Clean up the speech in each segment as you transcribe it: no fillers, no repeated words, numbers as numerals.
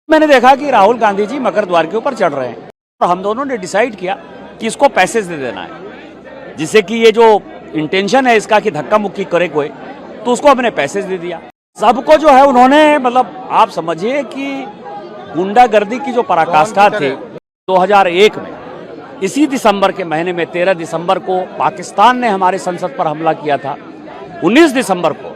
मैंने देखा कि राहुल गांधी जी मकर द्वार के ऊपर चढ़ रहे हैं और हम दोनों ने डिसाइड किया कि इसको पैसेज दे देना है, जिससे कि ये जो इंटेंशन है इसका कि धक्का मुक्की करे कोई, तो उसको हमने पैसेज दे दिया। सबको जो है उन्होंने मतलब आप समझिए कि गुंडागर्दी की जो पराकाष्ठा थी 2001 में, इसी दिसंबर के महीने में 13 दिसंबर को पाकिस्तान ने हमारे संसद पर हमला किया था। 19 दिसंबर को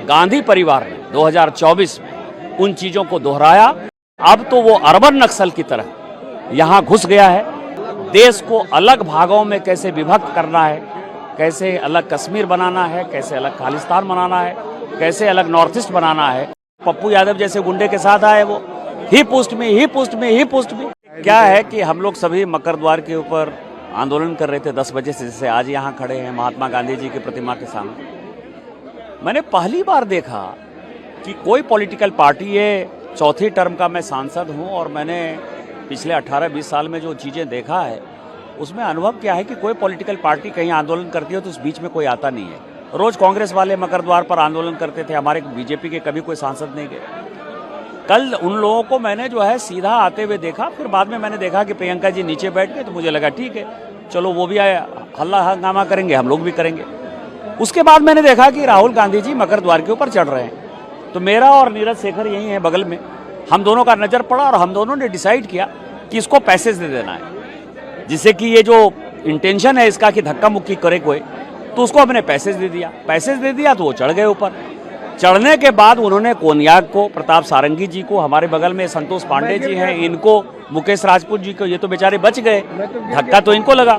गांधी परिवार ने 2024 में उन चीजों को दोहराया। अब तो वो अर्बन नक्सल की तरह यहाँ घुस गया है। देश को अलग भागों में कैसे विभक्त करना है, कैसे अलग कश्मीर बनाना है, कैसे अलग खालिस्तान बनाना है, कैसे अलग नॉर्थ ईस्ट बनाना है। पप्पू यादव जैसे गुंडे के साथ आए, वो ही पोस्ट में ही पोस्ट में ही पोस्ट में। क्या है कि हम लोग सभी मकर द्वार के ऊपर आंदोलन कर रहे थे 10 बजे से, जैसे आज यहाँ खड़े हैं महात्मा गांधी जी की प्रतिमा के सामने। मैंने पहली बार देखा कि कोई पॉलिटिकल पार्टी, ये चौथी टर्म का मैं सांसद हूँ और मैंने पिछले 18-20 साल में जो चीज़ें देखा है उसमें अनुभव क्या है कि कोई पॉलिटिकल पार्टी कहीं आंदोलन करती है तो उस बीच में कोई आता नहीं है। रोज कांग्रेस वाले मकर द्वार पर आंदोलन करते थे, हमारे बीजेपी के कभी कोई सांसद नहीं गए। कल उन लोगों को मैंने जो है सीधा आते हुए देखा, फिर बाद में मैंने देखा कि प्रियंका जी नीचे बैठ गए, तो मुझे लगा ठीक है चलो वो भी आए, हल्ला हंगामा करेंगे, हम लोग भी करेंगे। उसके बाद मैंने देखा कि राहुल गांधी जी मकर द्वार के ऊपर चढ़ रहे हैं, तो मेरा और नीरज शेखर यही है बगल में, हम दोनों का नजर पड़ा और हम दोनों ने डिसाइड किया कि इसको पैसेज दे देना है, जिससे कि ये जो इंटेंशन है इसका कि धक्का मुक्की करे कोई, तो उसको हमने पैसेज दे दिया। पैसेज दे दिया तो वो चढ़ गए ऊपर। चढ़ने के बाद उन्होंने कोनियाक को, प्रताप सारंगी जी को, हमारे बगल में संतोष पांडे जी हैं, इनको, मुकेश राजपूत जी को, ये तो बेचारे बच गए, धक्का तो इनको लगा।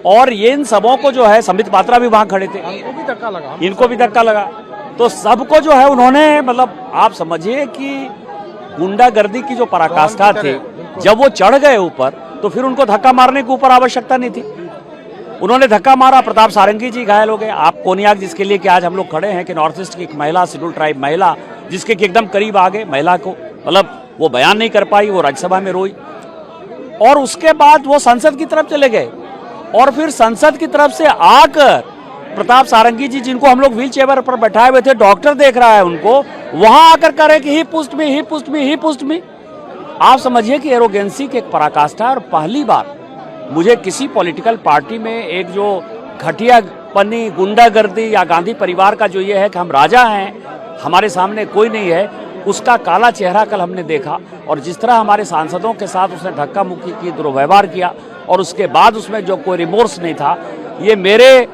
और ये इन सबों को जो है, संबित पात्रा भी वहां खड़े थे, इनको भी धक्का लगा। तो सबको जो है उन्होंने मतलब आप समझिए कि गुंडागर्दी की जो पराकाष्ठा थी, जब वो चढ़ गए ऊपर तो फिर उनको धक्का मारने की ऊपर आवश्यकता नहीं थी। उन्होंने धक्का मारा, प्रताप सारंगी जी घायल हो गए। आप कोनियाक जिसके लिए कि आज हम लोग खड़े हैं कि नॉर्थ ईस्ट की एक महिला, शेड्यूल ट्राइब महिला, जिसके एकदम करीब आ गए, महिला को मतलब वो बयान नहीं कर पाई, वो राज्यसभा में रोई। और उसके बाद वो संसद की तरफ चले गए और फिर संसद की तरफ से आकर प्रताप सारंगी जी, जिनको हम लोग व्हील चेयर पर बैठाए हुए थे, डॉक्टर देख रहा है उनको, वहां आकर कह रहे कि ही पुस्ट में ही पुस्ट में ही पुस्ट में। आप समझिए कि एरोगेंसी की एक पराकाष्ठा है। और पहली बार मुझे किसी पॉलिटिकल पार्टी में एक जो घटिया पन्नी, गुंडागर्दी या गांधी परिवार का जो ये है कि हम राजा हैं, हमारे सामने कोई नहीं है, उसका काला चेहरा कल हमने देखा। और जिस तरह हमारे सांसदों के साथ उसने धक्का मुक्की की, दुर्व्यवहार किया, और उसके बाद उसमें जो कोई रिमोर्स नहीं था, ये मेरे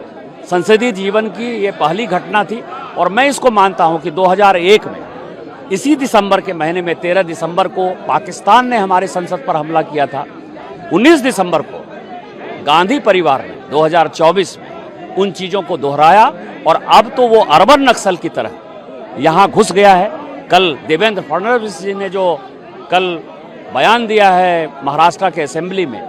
संसदीय जीवन की ये पहली घटना थी। और मैं इसको मानता हूं कि 2001 में इसी दिसंबर के महीने में 13 दिसंबर को पाकिस्तान ने हमारे संसद पर हमला किया था। 19 दिसंबर को गांधी परिवार ने 2024 में उन चीजों को दोहराया और अब तो वो अर्बन नक्सल की तरह यहाँ घुस गया है। कल देवेंद्र फडणवीस जी ने जो कल बयान दिया है महाराष्ट्र के असेंबली में,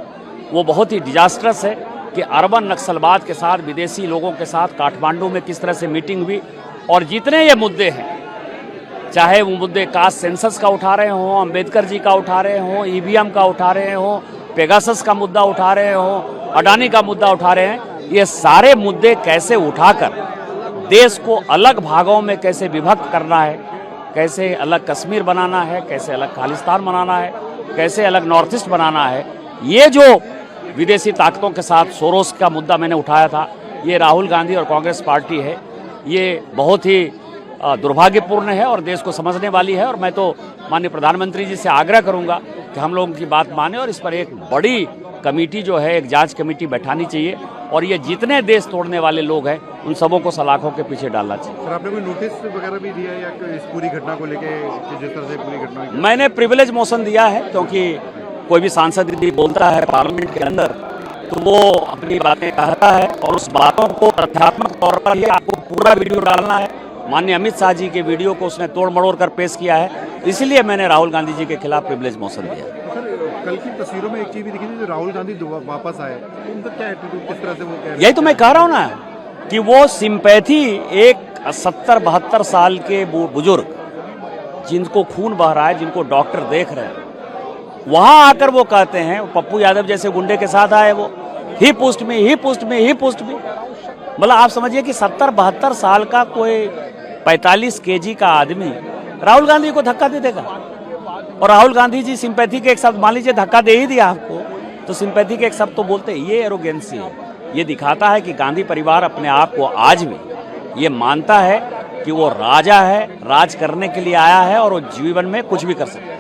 वो बहुत ही डिजास्टरस है कि अर्बन नक्सलवाद के साथ, विदेशी लोगों के साथ काठमांडू में किस तरह से मीटिंग हुई। और जितने ये मुद्दे हैं, चाहे वो मुद्दे कास्ट सेंसस का उठा रहे हों, अंबेडकर जी का उठा रहे हों, ईवीएम का उठा रहे हों, पेगासस का मुद्दा उठा रहे हों, अडानी का मुद्दा उठा रहे हैं, ये सारे मुद्दे कैसे उठाकर देश को अलग भागों में कैसे विभक्त करना है, कैसे अलग कश्मीर बनाना है, कैसे अलग खालिस्तान बनाना है, कैसे अलग नॉर्थ ईस्ट बनाना है, ये जो विदेशी ताकतों के साथ सोरोस का मुद्दा मैंने उठाया था, ये राहुल गांधी और कांग्रेस पार्टी है, ये बहुत ही दुर्भाग्यपूर्ण है और देश को समझने वाली है। और मैं तो माननीय प्रधानमंत्री जी से आग्रह करूंगा कि हम लोगों की बात माने और इस पर एक बड़ी कमेटी जो है, एक जांच कमेटी बैठानी चाहिए और ये जितने देश तोड़ने वाले लोग हैं उन सबों को सलाखों के पीछे डालना चाहिए। सर, आपने कोई नोटिस वगैरह भी दिया है या इस पूरी घटना को लेके, जिस तरह से पूरी घटना? मैंने प्रिविलेज मोशन दिया है, क्योंकि कोई भी सांसद यदि बोलता है पार्लियामेंट के अंदर तो वो अपनी बातें कहता है और उस बातों को तथ्यात्मक तौर पर ही आपको पूरा वीडियो डालना है। माननीय अमित शाह जी के वीडियो को उसने तोड़ मड़ोड़ कर पेश किया है, इसलिए मैंने राहुल गांधी जी के खिलाफ प्रिविलेज मोशन दिया। सर, कल की तस्वीरों में एक चीज भी दिखी थी, जो राहुल गांधी वापस आए, उनका क्या एटीट्यूड, किस तरह से वो कह रहे हैं? यही तो मैं कह रहा हूँ ना कि वो सिंपैथी, एक 70-72 साल के बुजुर्ग जिनको खून बह रहा है, जिनको डॉक्टर देख रहे हैं, वहां आकर वो कहते हैं, पप्पू यादव जैसे गुंडे के साथ आए, वो ही पोस्ट में ही पोस्ट में ही पोस्ट में। मतलब आप समझिए कि 70-72 साल का कोई 45 kg का आदमी राहुल गांधी को धक्का दे देगा। और राहुल गांधी जी सिंपैथी के एक शब्द, मान लीजिए धक्का दे ही दिया आपको, तो सिंपैथी के एक शब्द तो बोलते हैं। ये एरोगेंसी है। ये दिखाता है कि गांधी परिवार अपने आप को आज भी ये मानता है कि वो राजा है, राज करने के लिए आया है और वो जीवन में कुछ भी कर सकता है।